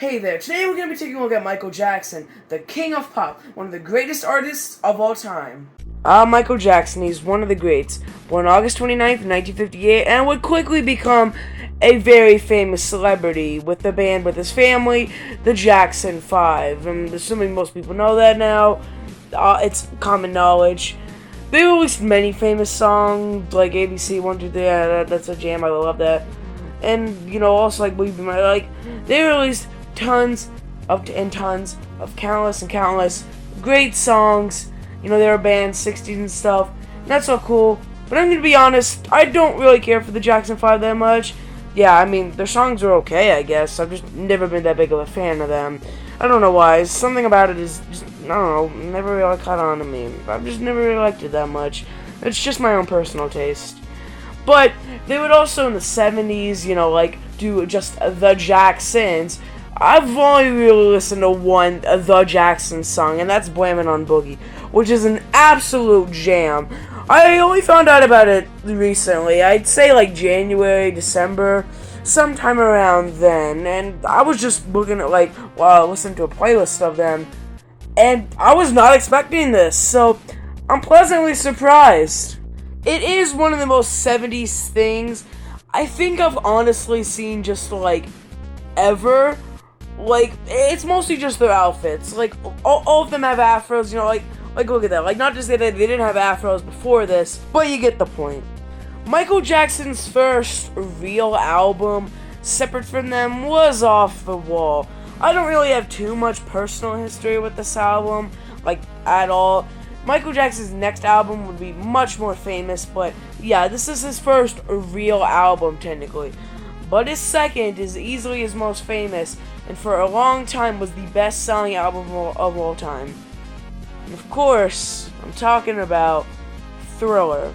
Hey there, today we're going to be taking a look at Michael Jackson, the king of pop, one of the greatest artists of all time. Michael Jackson, he's one of the greats. Born August 29th, 1958, and would quickly become a very famous celebrity with the band with his family, the Jackson 5. And assuming most people know that now, it's common knowledge. They released many famous songs, like ABC 1, 2, 3, that's a jam, I love that. And, also like Believe Me, they released tons of countless great songs. They were banned 60s and stuff. That's so cool. But I'm gonna be honest, I don't really care for the Jackson 5 that much. Yeah, I mean, their songs are okay, I guess. I've just never been that big of a fan of them. I don't know why. Something about it is just, I don't know, never really caught on to me. I've just never really liked it that much. It's just my own personal taste. But they would also in the 70s, do just the Jacksons. I've only really listened to one The Jackson song, and that's Blame It on Boogie, which is an absolute jam. I only found out about it recently. I'd say like January, December, sometime around then. And I was just looking at listening to a playlist of them, and I was not expecting this, so I'm pleasantly surprised. It is one of the most 70s things I think I've honestly seen just ever. It's mostly just their outfits. All of them have afros, look at that. Not just that they didn't have afros before this, but you get the point. Michael Jackson's first real album, separate from them, was Off the Wall. I don't really have too much personal history with this album, at all. Michael Jackson's next album would be much more famous, but yeah, this is his first real album, technically. But his second is easily his most famous, and for a long time was the best-selling album of all time. And of course, I'm talking about Thriller.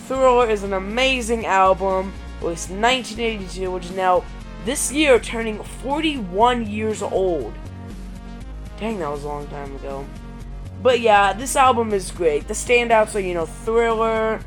Thriller is an amazing album, released in 1982, which is now, this year, turning 41 years old. Dang, that was a long time ago. But yeah, this album is great. The standouts are, Thriller,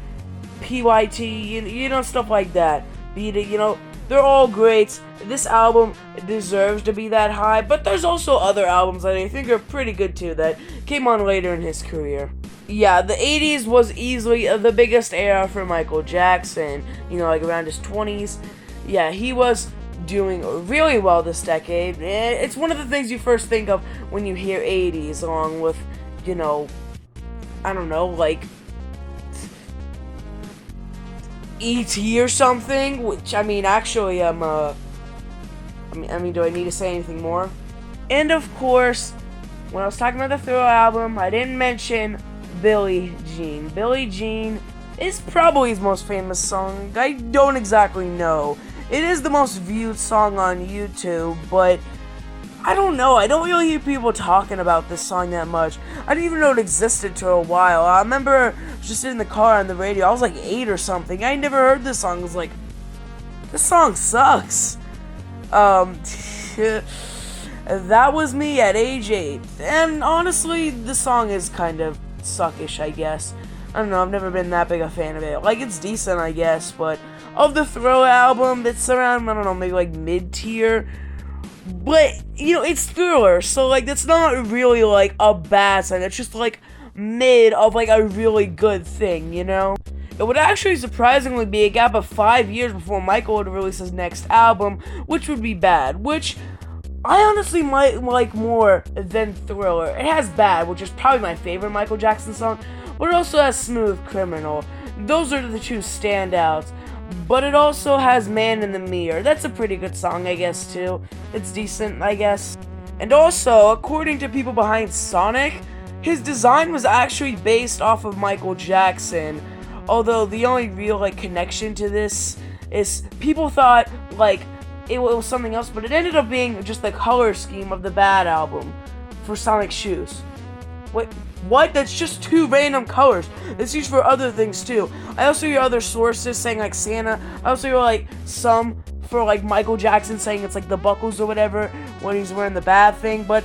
PYT, stuff like that. Beat It, they're all great. This album deserves to be that high, but there's also other albums that I think are pretty good too that came on later in his career. Yeah, the 80s was easily the biggest era for Michael Jackson, around his 20s. Yeah, he was doing really well this decade. It's one of the things you first think of when you hear 80s, along with, I don't know, E.T. or something, which, actually, do I need to say anything more? And, of course, when I was talking about the Thriller album, I didn't mention Billie Jean. Billie Jean is probably his most famous song. I don't exactly know. It is the most viewed song on YouTube, but I don't know. I don't really hear people talking about this song that much. I didn't even know it existed for a while. I remember just in the car on the radio. I was 8 or something. I never heard this song. I was like, this song sucks. That was me at age 8. And honestly, the song is kind of suckish, I guess. I don't know. I've never been that big a fan of it. It's decent, I guess. But of the Thriller album, it's around, I don't know, maybe mid-tier. But, it's Thriller, so, that's not really, a bad song. It's just, mid of, a really good thing, It would actually surprisingly be a gap of 5 years before Michael would release his next album, which would be Bad, which I honestly might like more than Thriller. It has Bad, which is probably my favorite Michael Jackson song, but it also has Smooth Criminal. Those are the two standouts. But it also has Man in the Mirror. That's a pretty good song, I guess, too. It's decent, I guess. And also, according to people behind Sonic, his design was actually based off of Michael Jackson. Although, the only real, connection to this is people thought, it was something else, but it ended up being just the color scheme of the Bad album for Sonic's shoes. Wait, what? That's just 2 random colors. It's used for other things too. I also hear other sources saying Santa. I also hear some for Michael Jackson saying it's the buckles or whatever when he's wearing the Bad thing. But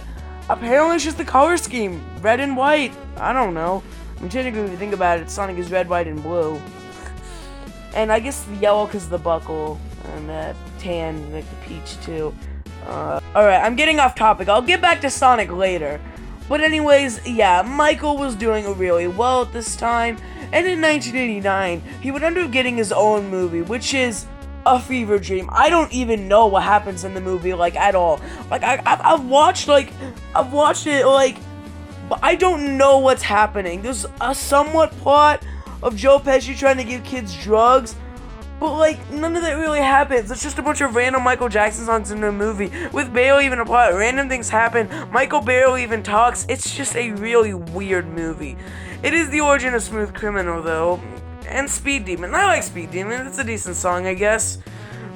apparently it's just the color scheme, red and white. I don't know. Technically, if you think about it, Sonic is red, white, and blue. And I guess the yellow because of the buckle, and tan, the peach too. Alright, I'm getting off topic. I'll get back to Sonic later. But anyways, yeah, Michael was doing really well at this time. And in 1989, he would end up getting his own movie, which is a fever dream. I don't even know what happens in the movie, like, at all. Like, I've watched it, like, but I don't know what's happening. There's a somewhat plot of Joe Pesci trying to give kids drugs, but, like, none of that really happens. It's just a bunch of random Michael Jackson songs in the movie, with barely even a plot. Random things happen. Michael barely even talks. It's just a really weird movie. It is the origin of Smooth Criminal, though, and Speed Demon. I like Speed Demon. It's a decent song, I guess.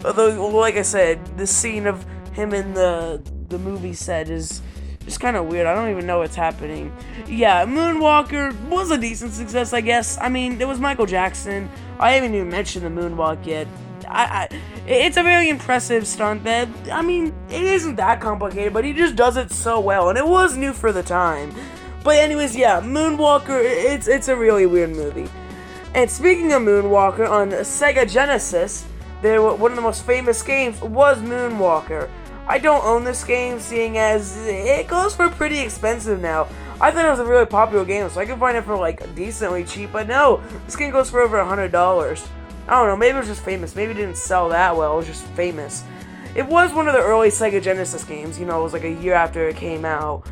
Although, like I said, the scene of him in the movie set is just kind of weird. I don't even know what's happening. Yeah, Moonwalker was a decent success, I guess. I mean, it was Michael Jackson. I haven't even mentioned the moonwalk yet. It's a very impressive stunt that, I mean, it isn't that complicated, but he just does it so well, and it was new for the time. But anyways, yeah, Moonwalker, it's a really weird movie. And speaking of Moonwalker, on Sega Genesis, one of the most famous games was Moonwalker. I don't own this game, seeing as it goes for pretty expensive now. I thought it was a really popular game, so I could find it for, like, decently cheap, but no, this game goes for over $100. I don't know, maybe it was just famous, maybe it didn't sell that well, it was just famous. It was one of the early Sega Genesis games, you know, it was like a year after it came out.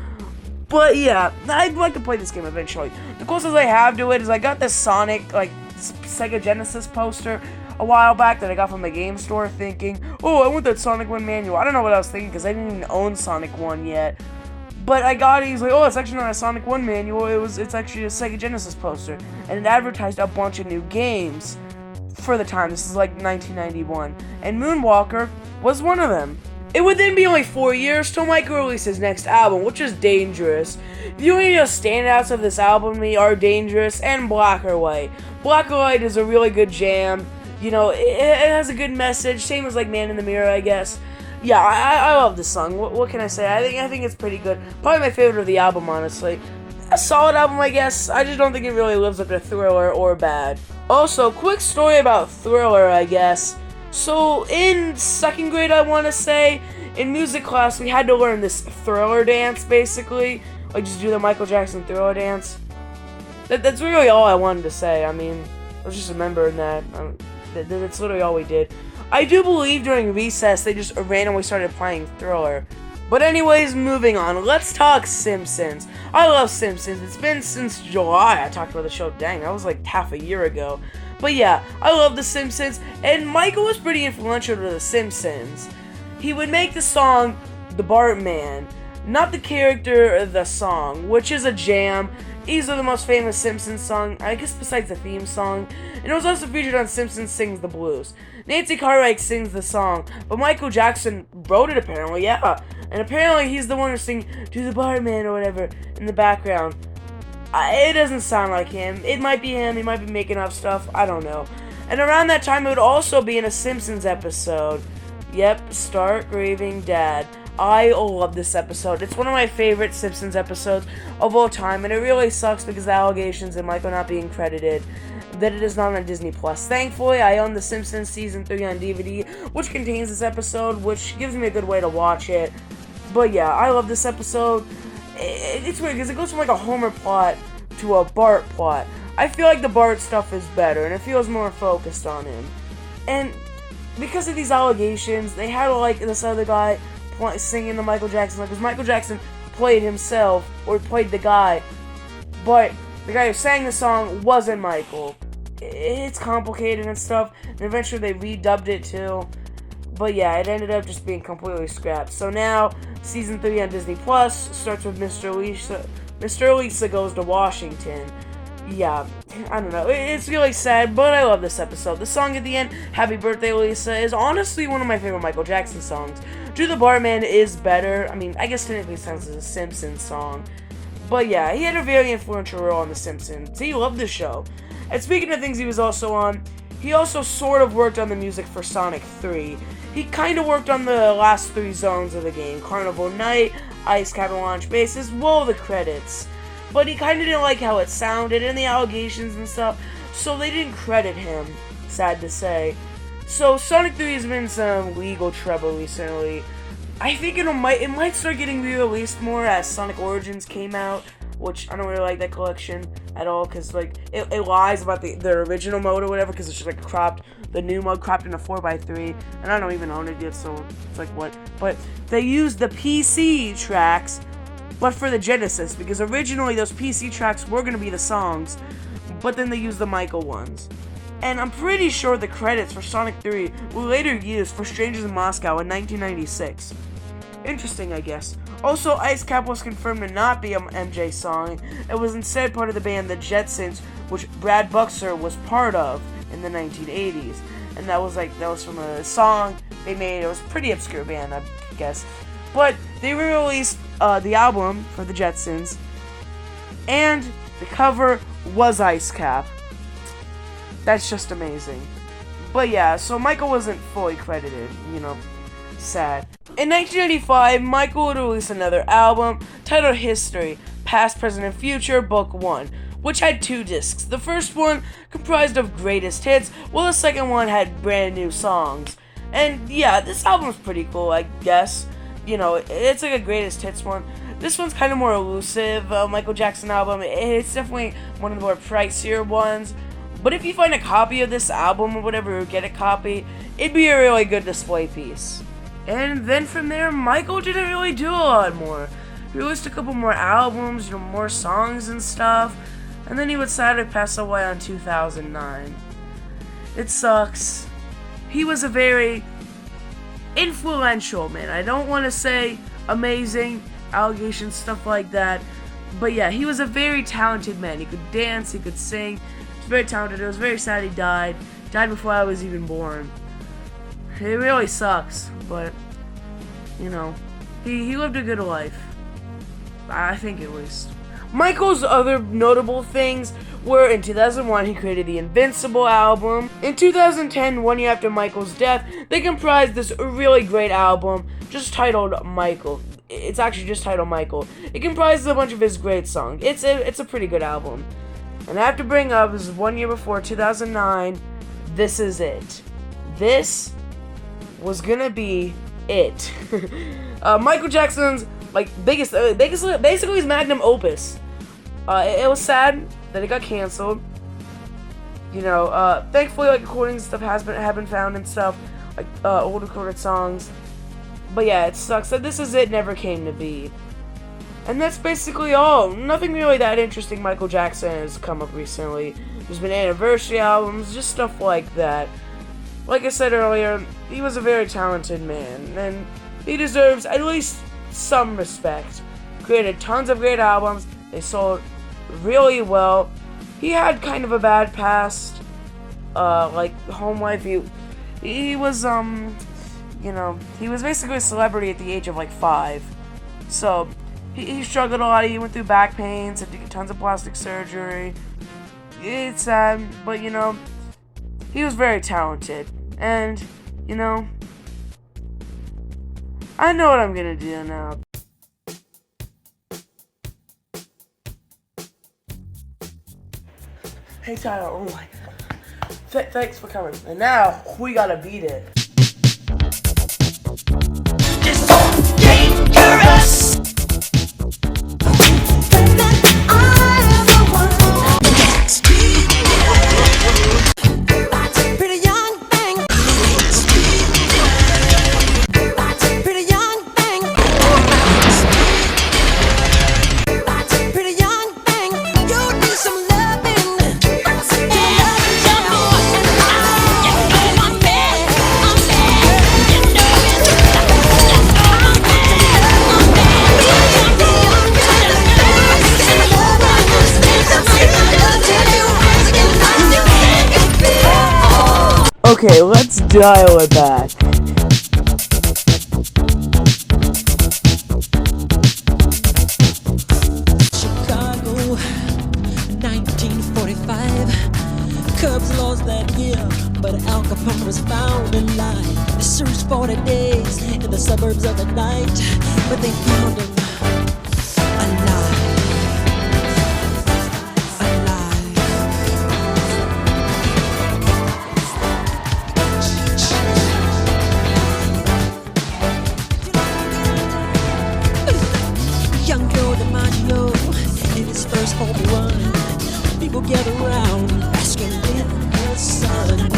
But yeah, I'd like to play this game eventually. The closest I have to it is I got this Sonic, like, Sega Genesis poster a while back that I got from the game store, thinking, oh, I want that Sonic 1 manual. I don't know what I was thinking, because I didn't even own Sonic 1 yet. But I got it, he's like, oh, it's actually not a Sonic 1 manual, it's actually a Sega Genesis poster. And it advertised a bunch of new games for the time. This is like 1991. And Moonwalker was one of them. It would then be only 4 years till Mike released his next album, which is Dangerous. The only standouts of this album to me are Dangerous and Black or White. Black or White is a really good jam. You know, it has a good message, same as like Man in the Mirror, I guess. Yeah, I love this song. What can I say? I think it's pretty good. Probably my favorite of the album, honestly. A solid album, I guess. I just don't think it really lives up to Thriller or Bad. Also, quick story about Thriller, I guess. So, in 2nd grade, I want to say, in music class, we had to learn this Thriller dance, basically. Like, just do the Michael Jackson Thriller dance. That's really all I wanted to say. I mean, I was just remembering that. That's literally all we did. I do believe during recess they just randomly started playing Thriller. But anyways, moving on. Let's talk Simpsons. I love Simpsons. It's been since July I talked about the show. Dang, that was like half a year ago. But yeah, I love The Simpsons. And Michael was pretty influential to The Simpsons. He would make the song The Bartman. Not the character, the song, which is a jam. Easily the most famous Simpsons song, I guess besides the theme song. And it was also featured on Simpsons Sings the Blues. Nancy Cartwright sings the song, but Michael Jackson wrote it apparently, yeah. And apparently he's the one who's singing "To the Barman" or whatever in the background. It doesn't sound like him. It might be him, he might be making up stuff, I don't know. And around that time it would also be in a Simpsons episode. Yep, Start Grieving Dad. I love this episode. It's one of my favorite Simpsons episodes of all time, and it really sucks because the allegations of Michael not being credited, that it is not on Disney+. Thankfully, I own The Simpsons Season 3 on DVD, which contains this episode, which gives me a good way to watch it. But yeah, I love this episode. It's weird because it goes from like a Homer plot to a Bart plot. I feel like the Bart stuff is better, and it feels more focused on him. And because of these allegations, they had like this other guy singing the Michael Jackson, because Michael Jackson played himself, or played the guy, but the guy who sang the song wasn't Michael. It's complicated and stuff, and eventually they redubbed it too, but yeah, it ended up just being completely scrapped. So now, Season 3 on Disney Plus starts with Mr. Lisa Goes to Washington. Yeah, I don't know, it's really sad, but I love this episode. The song at the end, Happy Birthday Lisa, is honestly one of my favorite Michael Jackson songs. Do the Barman is better. I mean, I guess technically it sounds as a Simpsons song. But yeah, he had a very influential role on The Simpsons. He loved the show. And speaking of things he was also on, he also sort of worked on the music for Sonic 3. He kind of worked on the last 3 zones of the game. Carnival Night, Ice Cap and Launch Base, as well the credits. But he kind of didn't like how it sounded and the allegations and stuff, so they didn't credit him, sad to say. So Sonic 3 has been some legal trouble recently. I think it might start getting re-released more as Sonic Origins came out, which I don't really like that collection at all, because like it lies about the original mode or whatever, because it's just like cropped, the new mode cropped in a 4x3, and I don't even own it yet, so it's like what? But they used the PC tracks, but for the Genesis, because originally those PC tracks were gonna be the songs, but then they used the Michael ones. And I'm pretty sure the credits for Sonic 3 were later used for Strangers in Moscow in 1996. Interesting, I guess. Also, Ice Cap was confirmed to not be an MJ song. It was instead part of the band The Jetsons, which Brad Buxer was part of in the 1980s. And that was from a song they made. It was a pretty obscure band, I guess. But they re-released the album for The Jetsons, and the cover was Ice Cap. That's just amazing. But yeah, so Michael wasn't fully credited, sad. In 1985, Michael would release another album titled History, Past, Present, and Future, Book 1, which had 2 discs. The first one comprised of greatest hits, while the second one had brand new songs. And yeah, this album's pretty cool, I guess. It's like a greatest hits one. This one's kind of more elusive, Michael Jackson album. It's definitely one of the more pricier ones. But if you find a copy of this album or whatever, or get a copy, it'd be a really good display piece. And then from there, Michael didn't really do a lot more. He released a couple more albums, more songs and stuff, and then he would sadly pass away in 2009. It sucks. He was a very influential man. I don't want to say amazing, allegations, stuff like that, but yeah, he was a very talented man. He could dance, he could sing. Very talented. It was very sad he died before I was even born. It really sucks, but he lived a good life, I think, at least. Michael's other notable things were in 2001 he created the Invincible album. In 2010, 1 year after Michael's death, they comprised this really great album just titled Michael. It's actually just titled Michael. It comprises a bunch of his great songs. It's a pretty good album. And I have to bring up, this is 1 year before, 2009, This Is It. This was gonna be it. Michael Jackson's, biggest, basically his magnum opus. It was sad that it got canceled. Thankfully, recordings and stuff have been found and stuff, old recorded songs. But yeah, it sucks that This Is It never came to be. And that's basically all. Nothing really that interesting Michael Jackson has come up recently. There's been anniversary albums, just stuff like that. Like I said earlier, he was a very talented man, and he deserves at least some respect. Created tons of great albums, they sold really well. He had kind of a bad past, home life. He was, he was basically a celebrity at the age of 5. So, he struggled a lot. He went through back pains, had to get tons of plastic surgery. It's sad, but he was very talented. And, I know what I'm gonna do now. Hey Tyler, oh my God. Thanks for coming. And now, we gotta beat it. It's so dangerous. Okay, let's dial it back. Chicago, 1945. Cubs lost that year, but Al Capone was found alive. They searched 40 days in the suburbs of the night, but they found him alive. his first home run. People gather around, asking when the sun.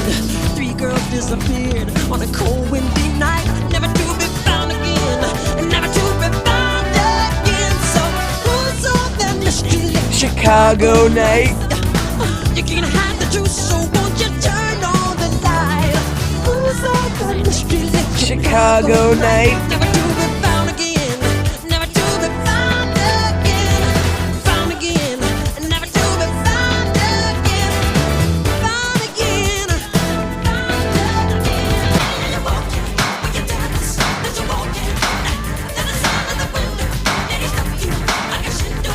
3 girls disappeared on a cold, windy night, never to be found again, never to be found again. So who's on that mystery lake Chicago night. You can't hide the truth, so won't you turn on the light? Who's on that mystery lake Chicago night. never to be found again, never to be found again, found again, never to be found again, found again, found again. You're walking with your dance, that you're walking, then the sound of the window, then he stuck you like a shindo.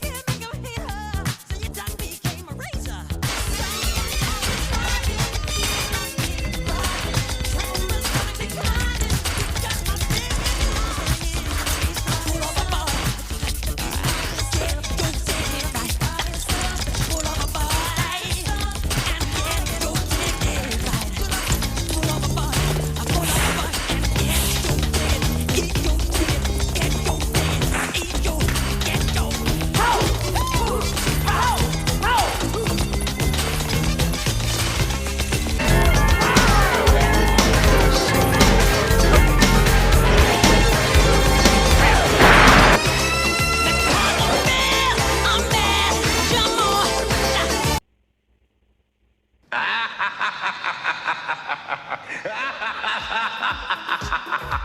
You make him hate her, so your tongue became a razor. Ha ha ha ha ha ha!